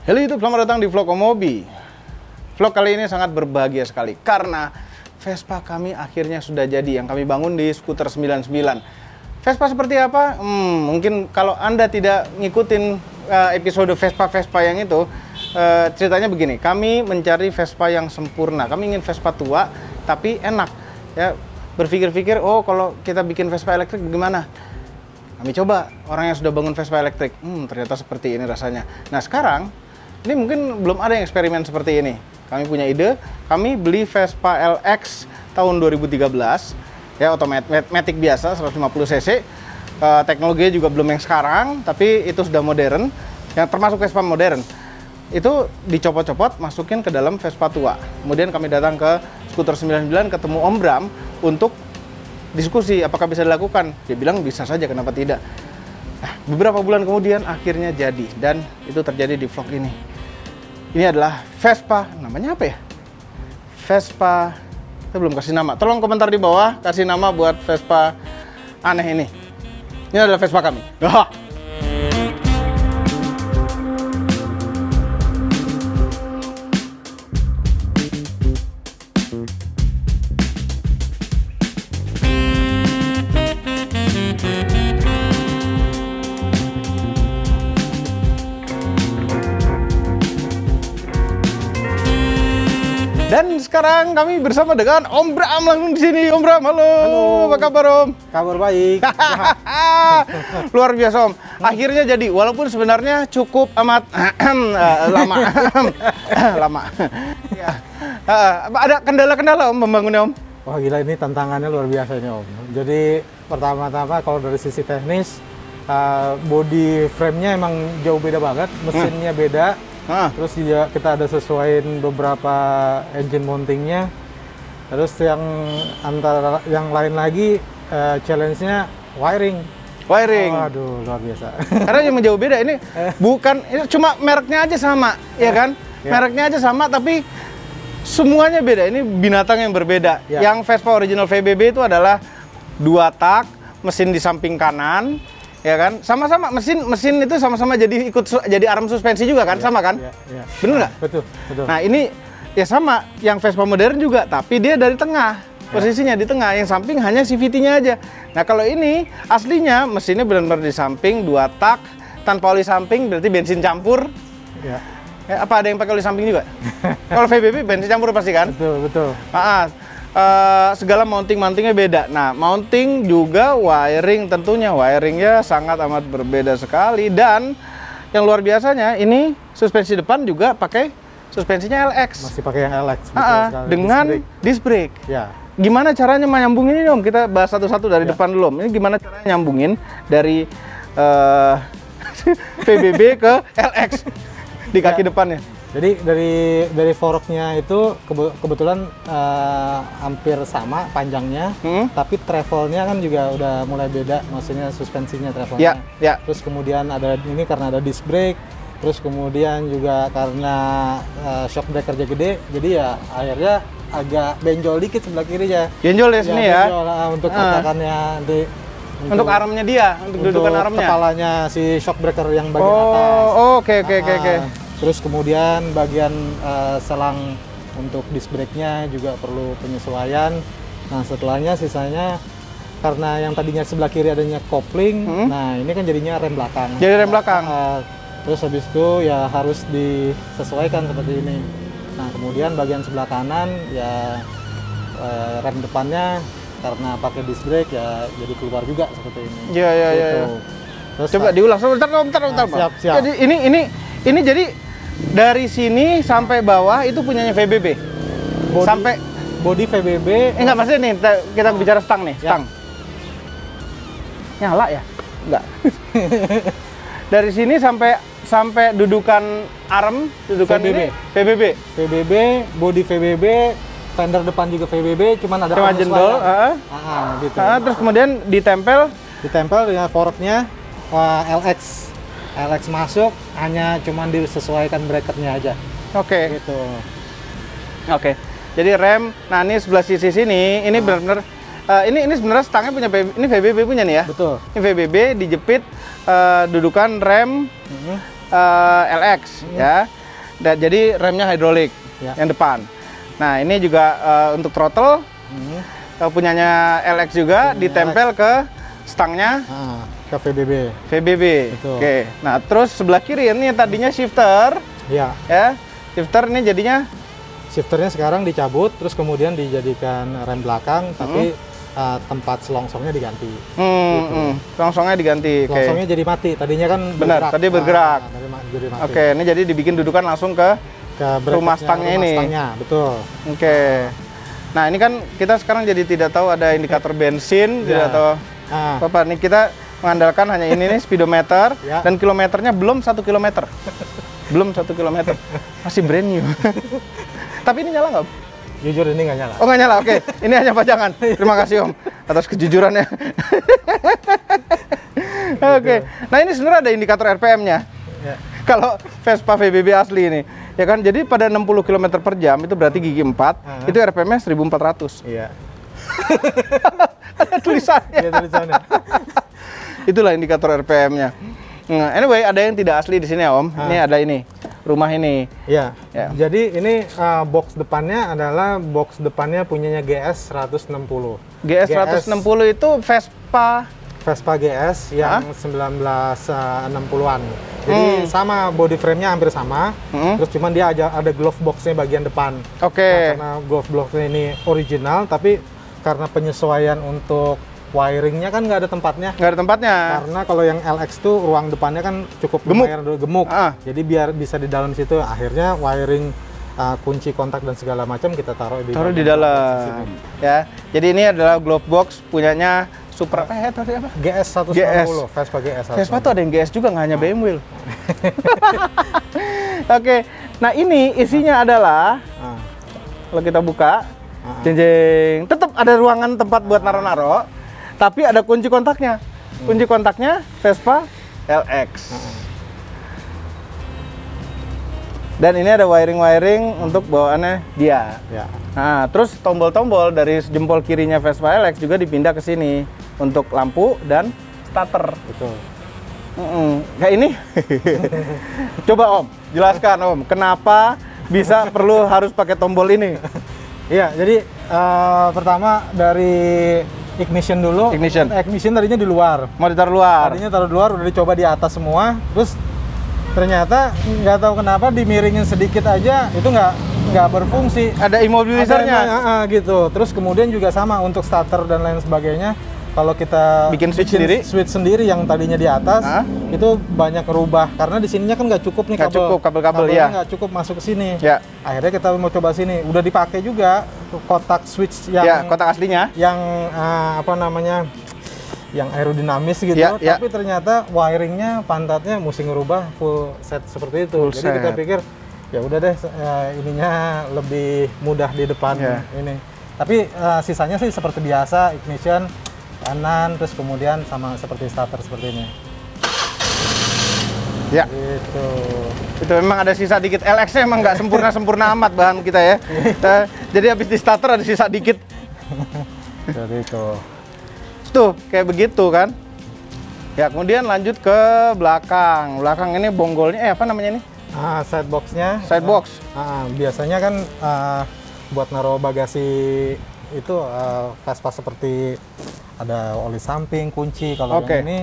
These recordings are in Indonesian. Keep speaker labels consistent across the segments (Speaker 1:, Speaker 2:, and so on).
Speaker 1: Halo YouTube, selamat datang di Vlog Omobi. Vlog kali ini sangat berbahagia sekali karena Vespa kami akhirnya sudah jadi yang kami bangun di Skuter 99. Vespa seperti apa? Mungkin kalau Anda tidak ngikutin episode Vespa-Vespa yang itu, ceritanya begini, kami mencari Vespa yang sempurna. Kami ingin Vespa tua tapi enak. Ya, berpikir-pikir, oh kalau kita bikin Vespa elektrik bagaimana? Kami coba orang yang sudah bangun Vespa elektrik, ternyata seperti ini rasanya. Nah sekarang, ini mungkin belum ada yang eksperimen seperti ini. Kami punya ide, kami beli Vespa LX tahun 2013, ya otomatic biasa, 150 cc. Teknologinya juga belum yang sekarang, tapi itu sudah modern, yang termasuk Vespa modern. Itu dicopot-copot, masukin ke dalam Vespa tua. Kemudian kami datang ke Skuter 99, ketemu Om Bram untuk diskusi apakah bisa dilakukan. Dia bilang bisa saja, kenapa tidak. Nah, beberapa bulan kemudian akhirnya jadi, dan itu terjadi di vlog ini. Ini adalah Vespa, namanya apa ya? Vespa, kita belum kasih nama. Tolong komentar di bawah, kasih nama buat Vespa aneh ini. Ini adalah Vespa kami. Dan sekarang kami bersama dengan Om Bram langsung di sini. Om Bram, halo.
Speaker 2: Halo.
Speaker 1: Apa kabar Om?
Speaker 2: Kabar baik.
Speaker 1: Luar biasa Om. Akhirnya jadi, walaupun sebenarnya cukup amat lama. Lama. Ya. Ada kendala-kendala Om membangunnya Om?
Speaker 2: Wah gila, ini tantangannya luar biasa ini Om. Jadi pertama-tama kalau dari sisi teknis, body frame-nya emang jauh beda banget, mesinnya beda. Terus juga kita ada sesuaiin beberapa engine mountingnya. Terus yang antara yang lain lagi challenge-nya wiring.
Speaker 1: Wiring.
Speaker 2: Waduh, luar biasa.
Speaker 1: Karena yang jauh beda ini bukan, ini cuma mereknya aja sama, ya kan?
Speaker 2: Ya.
Speaker 1: Mereknya aja sama tapi semuanya beda. Ini binatang yang berbeda.
Speaker 2: Ya.
Speaker 1: Yang Vespa original VBB itu adalah 2 tak, mesin di samping kanan. Ya kan, sama-sama mesin itu sama-sama jadi arm suspensi juga kan, sama kan?
Speaker 2: Ya.
Speaker 1: Bener nggak?
Speaker 2: Betul.
Speaker 1: Nah ini ya sama, yang Vespa modern juga, tapi dia dari tengah, posisinya di tengah, yang samping hanya CVT-nya aja. Nah kalau ini aslinya mesinnya benar-benar di samping, 2 tak, tanpa oli samping, berarti bensin campur.
Speaker 2: Ya.
Speaker 1: Apa ada yang pakai oli samping juga? Kalau VBB bensin campur pasti kan?
Speaker 2: Betul.
Speaker 1: Segala mountingnya beda. Nah, mounting juga wiring, tentunya wiringnya sangat amat berbeda sekali. Dan yang luar biasanya ini suspensi depan juga pakai suspensinya LX.
Speaker 2: Masih pakai yang LX.
Speaker 1: Dengan disc brake.
Speaker 2: Ya.
Speaker 1: Gimana caranya menyambungin ini Om? Kita bahas satu-satu dari depan dulu Om. Ini gimana caranya nyambungin dari VBB ke LX di kaki depannya?
Speaker 2: Jadi dari forknya itu kebetulan hampir sama panjangnya, tapi travelnya kan juga udah mulai beda, maksudnya suspensinya travelnya.
Speaker 1: Ya.
Speaker 2: Terus kemudian ada ini karena ada disc brake, terus kemudian juga karena shock breaker gede, jadi ya akhirnya agak benjol dikit sebelah kirinya.
Speaker 1: Benjol ya sini ya?
Speaker 2: Benjol, untuk katakannya nanti.
Speaker 1: Untuk armnya dia, untuk dudukan armnya?
Speaker 2: Kepalanya si shock breaker yang bagian atas.
Speaker 1: Oke.
Speaker 2: Terus kemudian bagian selang untuk disc brake-nya juga perlu penyesuaian. Nah setelahnya sisanya karena yang tadinya sebelah kiri adanya kopling, nah ini kan jadinya rem belakang.
Speaker 1: Jadi rem belakang.
Speaker 2: Terus habis itu ya harus disesuaikan seperti ini. Nah kemudian bagian sebelah kanan ya rem depannya karena pakai disc brake ya jadi keluar juga seperti ini.
Speaker 1: Iya. Terus coba diulang sebentar.
Speaker 2: Siap.
Speaker 1: Jadi ini jadi dari sini sampai bawah itu punyanya VBB. Sampai
Speaker 2: body VBB.
Speaker 1: Enggak, maksudnya nih kita bicara stang nih, stang. Nyala ya? Enggak. Dari sini sampai dudukan arm, dudukan
Speaker 2: VBB. VBB, body VBB, fender depan juga VBB, cuman ada
Speaker 1: cuma jendol,
Speaker 2: gitu.
Speaker 1: Terus kemudian ditempel
Speaker 2: dengan forknya LX masuk, hanya cuman disesuaikan brakernya aja.
Speaker 1: Oke.
Speaker 2: Gitu.
Speaker 1: Oke. Jadi rem, nah ini sebelah sisi sini, ini benar-benar ini sebenarnya stangnya punya ini VBB punya nih ya.
Speaker 2: Betul.
Speaker 1: Ini VBB dijepit dudukan rem LX ya. Jadi remnya hidrolik yang depan. Nah, ini juga untuk throttle punyanya LX juga, ditempel ke stangnya
Speaker 2: ke VBB.
Speaker 1: Oke. Nah, terus sebelah kiri ini tadinya shifter. Ya. Shifter ini jadinya
Speaker 2: shifternya sekarang dicabut, terus kemudian dijadikan rem belakang, tapi tempat selongsongnya diganti.
Speaker 1: Gitu. Selongsongnya diganti.
Speaker 2: Selongsongnya jadi mati. Tadinya kan
Speaker 1: benar, tadi bergerak.
Speaker 2: Jadi mati.
Speaker 1: Oke, ini jadi dibikin dudukan langsung ke rumah stangnya ini.
Speaker 2: Betul.
Speaker 1: Oke. Nah, ini kan kita sekarang jadi tidak tahu ada indikator bensin, tidak tahu apa. Nih kita mengandalkan hanya ini nih speedometer dan kilometernya belum 1 kilometer. Belum 1 kilometer. Masih brand new. Tapi ini nyala nggak?
Speaker 2: Jujur ini nggak nyala.
Speaker 1: Oh, nggak nyala, oke. Ini hanya pajangan. Terima kasih Om atas kejujurannya. Oke. Nah, ini sebenarnya ada indikator RPM-nya. Kalau Vespa VBB asli ini, ya kan? Jadi pada 60 km per jam itu berarti gigi 4, itu RPM-nya 1400.
Speaker 2: Iya.
Speaker 1: Ada tulisannya.
Speaker 2: Ada tulisannya.
Speaker 1: Itulah indikator RPM-nya. Nah, anyway, ada yang tidak asli di sini ya Om. Ini ada ini. Rumah ini.
Speaker 2: Ya. Jadi ini box depannya adalah box depannya punyanya GS 160.
Speaker 1: GS 160 itu Vespa
Speaker 2: GS yang 1960-an. Jadi sama body frame-nya hampir sama. Terus cuman dia ada glove box-nya bagian depan.
Speaker 1: Oke.
Speaker 2: Karena glove box-nya ini original, tapi karena penyesuaian untuk wiringnya kan nggak ada tempatnya.
Speaker 1: Nggak ada tempatnya.
Speaker 2: Karena kalau yang LX tuh ruang depannya kan cukup gemuk. Jadi biar bisa di dalam situ, akhirnya wiring kunci kontak dan segala macam kita taruh di
Speaker 1: dalam. Ya. Jadi ini adalah glove box punyanya Supra tadi apa?
Speaker 2: GS 160. Vespa GS 160.
Speaker 1: Vespa tuh ada yang GS juga, nggak hanya BMW. Oke. Nah, ini isinya adalah kalau kita buka, jeng, tetap ada ruangan tempat buat naro-naro. Tapi ada kunci kontaknya. Kunci kontaknya Vespa LX. Dan ini ada wiring-wiring untuk bawaannya dia. Nah, terus tombol-tombol dari jempol kirinya Vespa LX juga dipindah ke sini untuk lampu dan starter.
Speaker 2: Betul.
Speaker 1: Kayak ini. Coba Om, jelaskan Om, kenapa bisa harus pakai tombol ini?
Speaker 2: Iya, jadi pertama dari ignition dulu. Ignition tadinya di luar.
Speaker 1: Mau ditaruh luar?
Speaker 2: Tadinya taruh di luar, udah dicoba di atas semua. Terus ternyata nggak tahu kenapa dimiringin sedikit aja itu nggak berfungsi.
Speaker 1: Ada immobilisernya.
Speaker 2: Gitu. Terus kemudian juga sama untuk starter dan lain sebagainya. Kalau kita
Speaker 1: bikin switch
Speaker 2: sendiri yang tadinya di atas, itu banyak ngerubah karena di sininya kan nggak cukup nih
Speaker 1: kabel ya.
Speaker 2: Nggak cukup masuk ke sini.
Speaker 1: Ya.
Speaker 2: Akhirnya kita mau coba sini. Udah dipakai juga kotak switch yang
Speaker 1: kotak aslinya.
Speaker 2: Yang yang aerodinamis gitu. Tapi ternyata wiringnya, pantatnya mesti ngerubah full set seperti itu. Jadi kita pikir ya udah deh ininya lebih mudah di depan ini. Tapi sisanya sih seperti biasa, ignition kanan, terus kemudian sama seperti starter seperti ini.
Speaker 1: Ya.
Speaker 2: Gitu.
Speaker 1: Itu memang ada sisa dikit. LX-nya emang nggak sempurna amat bahan kita ya. Jadi habis di starter ada sisa dikit.
Speaker 2: Seperti itu.
Speaker 1: Tuh, kayak begitu kan. Ya, kemudian lanjut ke belakang. Belakang ini bonggolnya apa namanya ini?
Speaker 2: Side box-nya.
Speaker 1: Side box.
Speaker 2: Biasanya kan buat naruh bagasi itu Vespa seperti ada oli samping, kunci. Kalau yang ini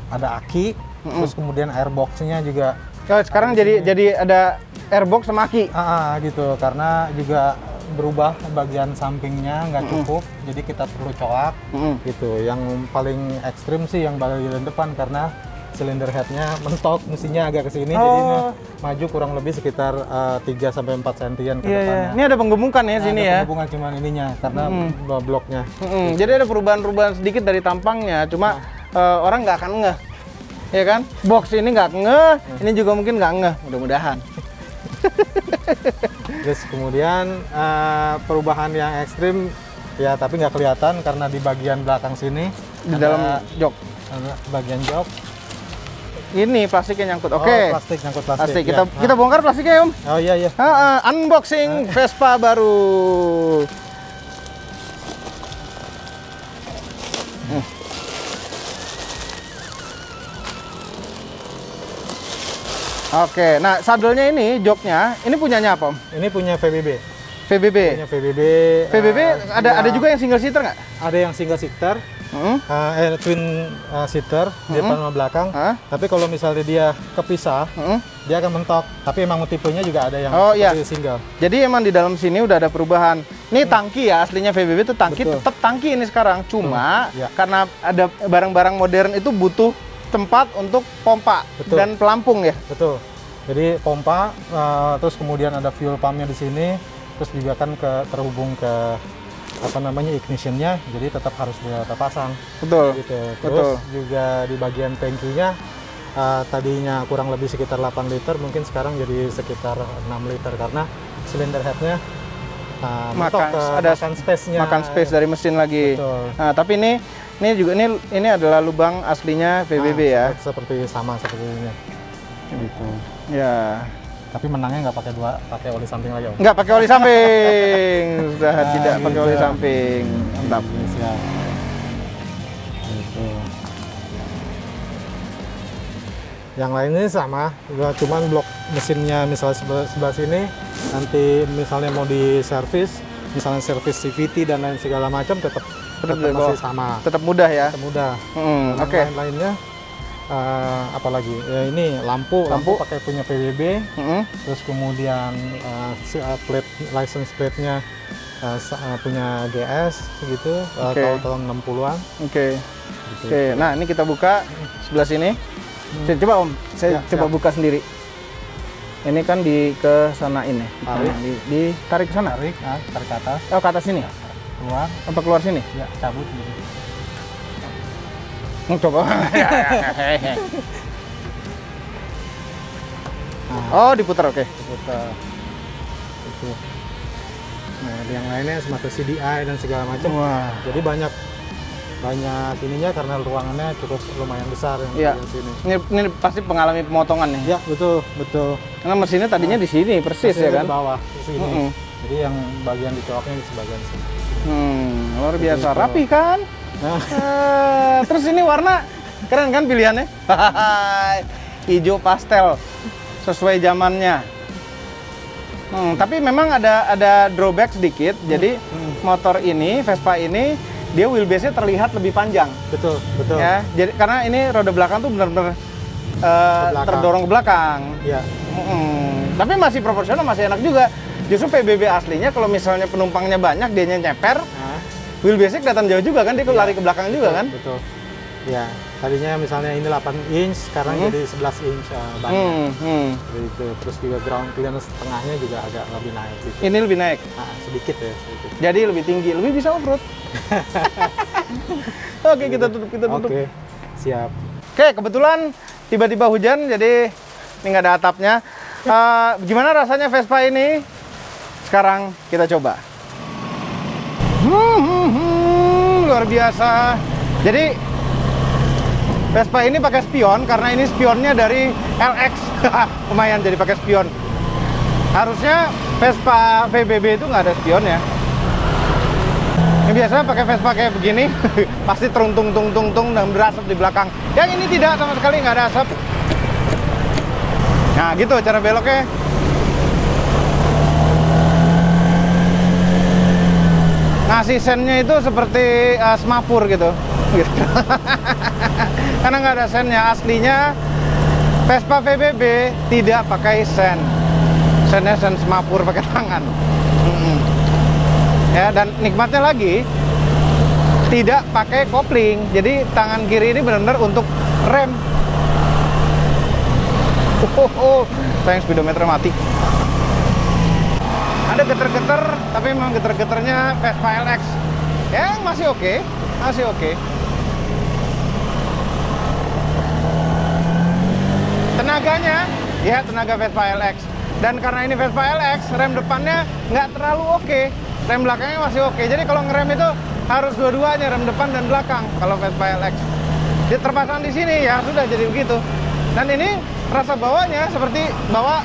Speaker 2: ada aki, terus kemudian airbox-nya juga.
Speaker 1: Sekarang jadi ada airbox sama aki.
Speaker 2: Gitu, karena juga berubah bagian sampingnya nggak cukup, jadi kita perlu coak. Gitu. Yang paling ekstrim sih yang bagian depan karena silinder headnya mentok, mesinnya agak ke sini, jadi maju kurang lebih sekitar 3-4 sentian ke depannya.
Speaker 1: Ini ada penggemukan ya sini ya?
Speaker 2: Ada penggemukan cuman ininya, karena bloknya.
Speaker 1: Jadi ada perubahan-perubahan sedikit dari tampangnya, cuma orang nggak akan ngeh. Ya kan? Box ini nggak ngeh, ini juga mungkin nggak ngeh, mudah-mudahan.
Speaker 2: Terus kemudian perubahan yang ekstrim, ya tapi nggak kelihatan karena di bagian belakang sini.
Speaker 1: Di dalam jok?
Speaker 2: Bagian jok.
Speaker 1: Ini plastiknya nyangkut. Oke.
Speaker 2: Plastik, nyangkut plastik.
Speaker 1: Kita bongkar plastiknya, Om.
Speaker 2: Oh iya.
Speaker 1: Unboxing Vespa baru. Oke, nah sadelnya ini, joknya, ini punyanya apa Om?
Speaker 2: Ini punya VBB.
Speaker 1: VBB?
Speaker 2: Punya VBB.
Speaker 1: VBB ada juga yang single seater nggak?
Speaker 2: Ada yang single seater, twin seater, di depan sama belakang. Tapi kalau misalnya dia kepisah, dia akan mentok. Tapi emang tipenya juga ada yang single. Jadi
Speaker 1: emang di dalam sini udah ada perubahan. Ini tangki ya, aslinya VBB itu tangki, tetap tangki ini sekarang. Cuma karena ada barang-barang modern itu butuh tempat untuk pompa dan pelampung ya.
Speaker 2: Betul. Jadi pompa, terus kemudian ada fuel pumpnya di sini, terus juga kan terhubung ke ignitionnya, jadi tetap harus terpasang.
Speaker 1: Betul.
Speaker 2: Gitu. Terus juga di bagian tangkinya tadinya kurang lebih sekitar 8 liter, mungkin sekarang jadi sekitar 6 liter karena silinder headnya makan space dari mesin lagi.
Speaker 1: Betul. Nah, tapi ini juga ini adalah lubang aslinya VBB ya.
Speaker 2: Seperti ini. Gitu.
Speaker 1: Ya.
Speaker 2: Tapi menangnya nggak pakai oli samping lagi, Om?
Speaker 1: Nggak pakai oli samping. Sudah tidak pakai oli samping. Mantap.
Speaker 2: Siap. Gitu. Yang lainnya sama, cuman blok mesinnya misalnya sebelah sini, nanti misalnya mau di servis, misalnya servis CVT dan lain segala macam tetap masih sama.
Speaker 1: Tetap mudah ya?
Speaker 2: Tetap mudah.
Speaker 1: Oke.
Speaker 2: Lainnya apalagi ya, ini lampu pakai punya VBB, terus kemudian license plate-nya punya GS gitu, tahun 60-an.
Speaker 1: Oke. Nah, ini kita buka sebelah sini. Coba Om, saya coba buka sendiri. Ini kan ke sana ini. Ditarik ke sana.
Speaker 2: Tarik ke atas.
Speaker 1: Oh, ke atas sini.
Speaker 2: Keluar.
Speaker 1: Apa keluar sini?
Speaker 2: Ya, cabut gitu.
Speaker 1: Coba. Oh, diputar, oke.
Speaker 2: Diputar. Itu. Nah, yang lainnya semacam CDI dan segala macam.
Speaker 1: Wah.
Speaker 2: Jadi banyak ininya karena ruangannya cukup lumayan besar yang di sini.
Speaker 1: Ini pasti mengalami pemotongan nih.
Speaker 2: Ya, betul.
Speaker 1: Karena mesinnya tadinya di sini persis ya kan?
Speaker 2: Di bawah, di sini. Jadi yang bagian dicoloknya di sebagian sini.
Speaker 1: Luar biasa, rapi kan? Terus ini warna keren kan pilihannya? Hijau pastel, sesuai zamannya. Tapi memang ada drawback sedikit. Jadi motor ini, Vespa ini, dia wheelbase-nya terlihat lebih panjang.
Speaker 2: Betul.
Speaker 1: Ya, jadi karena ini roda belakang tuh benar-benar terdorong ke belakang.
Speaker 2: Iya.
Speaker 1: Tapi masih proporsional, masih enak juga. Justru PBB aslinya kalau misalnya penumpangnya banyak, dianya nyeper, wheelbase-nya kelihatan jauh juga kan, dia lari ke belakang juga kan?
Speaker 2: Betul. Ya, tadinya misalnya ini 8 inch, sekarang jadi 11 inch bannya. Gitu. Terus juga ground clearance tengahnya juga agak lebih naik. Gitu.
Speaker 1: Ini lebih naik?
Speaker 2: Sedikit ya. Sedikit.
Speaker 1: Jadi lebih tinggi, lebih bisa off-road. Oke, kita tutup.
Speaker 2: Oke, siap.
Speaker 1: Oke, kebetulan tiba-tiba hujan, jadi ini nggak ada atapnya. Gimana rasanya Vespa ini? Sekarang kita coba. Luar biasa. Jadi Vespa ini pakai spion karena ini spionnya dari LX. Lumayan jadi pakai spion. Harusnya Vespa VBB itu nggak ada spion ya. Ini biasanya pakai Vespa kayak begini pasti teruntung dan berasap di belakang. Yang ini tidak sama sekali, nggak ada asap. Nah gitu cara beloknya. Ngasih sennya itu seperti semapur gitu. Karena nggak ada sennya. Aslinya Vespa VBB tidak pakai sen. Sennya sen semapur pakai tangan. Ya, dan nikmatnya lagi tidak pakai kopling. Jadi tangan kiri ini benar-benar untuk rem. Sayang speedometer mati. Ada geter-geter, tapi memang geter-geternya Vespa LX. Ya, masih oke. Tenaganya, ya tenaga Vespa LX. Dan karena ini Vespa LX, rem depannya nggak terlalu oke. Rem belakangnya masih oke. Jadi kalau ngerem itu harus dua-duanya, rem depan dan belakang. Kalau Vespa LX, dia terpasang di sini ya sudah jadi begitu. Dan ini rasa bawanya seperti bawa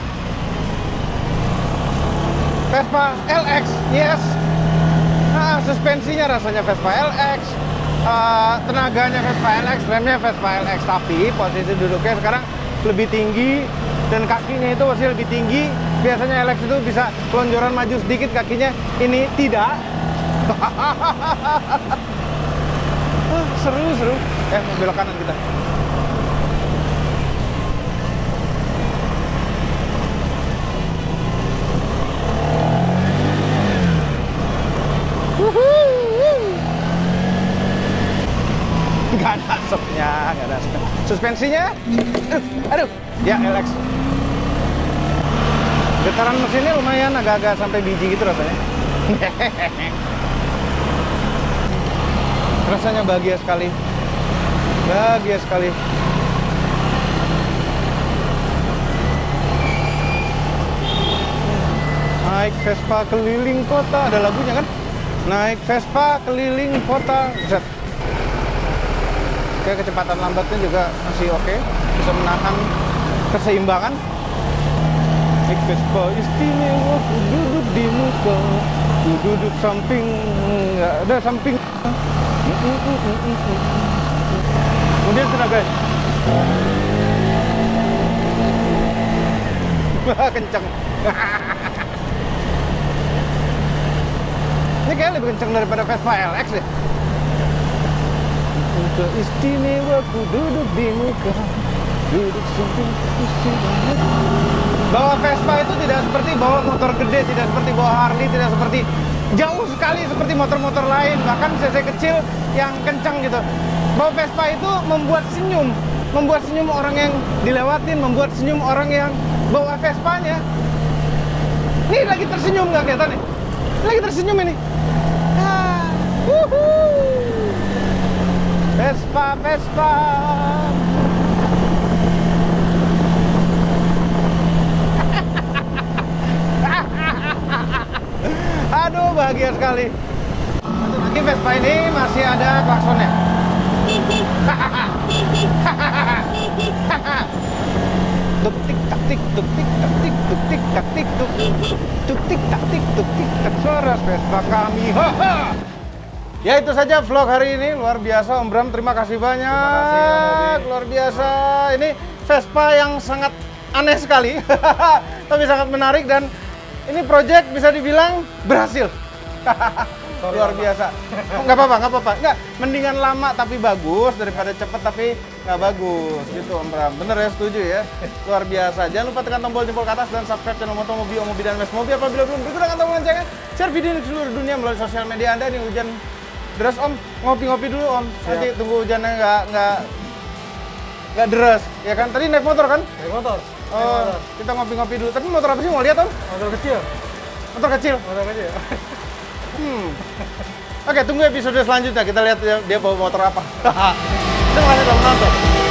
Speaker 1: Vespa LX, yes. Nah, suspensinya rasanya Vespa LX, tenaganya Vespa LX, remnya Vespa LX, tapi posisi duduknya sekarang lebih tinggi dan kakinya itu masih lebih tinggi. Biasanya LX itu bisa kelonjoran maju sedikit kakinya, ini tidak. Seru. Belok kanan kita. Nggak ada asapnya, nggak ada asap. Suspensinya, aduh, ya LX. Getaran mesinnya lumayan, agak-agak sampai biji gitu rasanya. Rasanya bahagia sekali. Bahagia sekali. Naik Vespa keliling kota, ada lagunya kan? Naik Vespa keliling kota. Zat. Oke, kecepatan lambatnya juga masih oke. Bisa menahan keseimbangan. Naik Vespa istimewa, ku duduk di muka, ku duduk samping, nggak ada samping. Kemudian tenaga. Wah, kenceng. Ini kayaknya lebih kenceng daripada Vespa LX deh. Muka istimewa, ku duduk di muka, duduk samping istimewa. Bawa Vespa itu tidak seperti bawa motor gede, tidak seperti bawa Harley, tidak seperti jauh sekali seperti motor-motor lain, bahkan cc kecil yang kencang gitu. Bawa Vespa itu membuat senyum orang yang dilewatin, membuat senyum orang yang bawa Vespanya. Nih lagi tersenyum, nggak kelihatan nih? Lagi tersenyum ini. Vespa. Aduh, bahagia sekali. Satu lagi Vespa ini masih ada klaksonnya. Tuk tik tak tik, tuk tik tak tik, tuk tik tak tik, tuk tik tak tik, tuk tik tak, suara Vespa kami. Ya, itu saja vlog hari ini. Luar biasa Om Bram, terima kasih banyak. Terima kasih, luar biasa. Ini Vespa yang sangat aneh sekali, tapi sangat menarik, dan ini project bisa dibilang berhasil. Luar biasa. Nggak apa-apa. Nggak, mendingan lama tapi bagus daripada cepet tapi nggak bagus. Gitu Om Bram. Bener ya, setuju ya? Luar biasa. Jangan lupa tekan tombol jempol ke atas dan subscribe channel Motomobi, Om Mobi, dan Mes Mobi. Apabila belum, digunakan tombol loncengnya. Share video ini ke seluruh dunia melalui sosial media Anda. Nih hujan deras Om, ngopi-ngopi dulu Om. Nanti tunggu hujannya nggak deras. Ya kan? Tadi naik motor kan?
Speaker 2: Naik motor.
Speaker 1: Oh, kita ngopi-ngopi dulu. Tapi motor apa sih, mau lihat Om?
Speaker 2: Motor kecil.
Speaker 1: Motor kecil?
Speaker 2: Motor kecil.
Speaker 1: Oke, tunggu episode selanjutnya. Kita lihat dia bawa motor apa. Terima kasih telah menonton.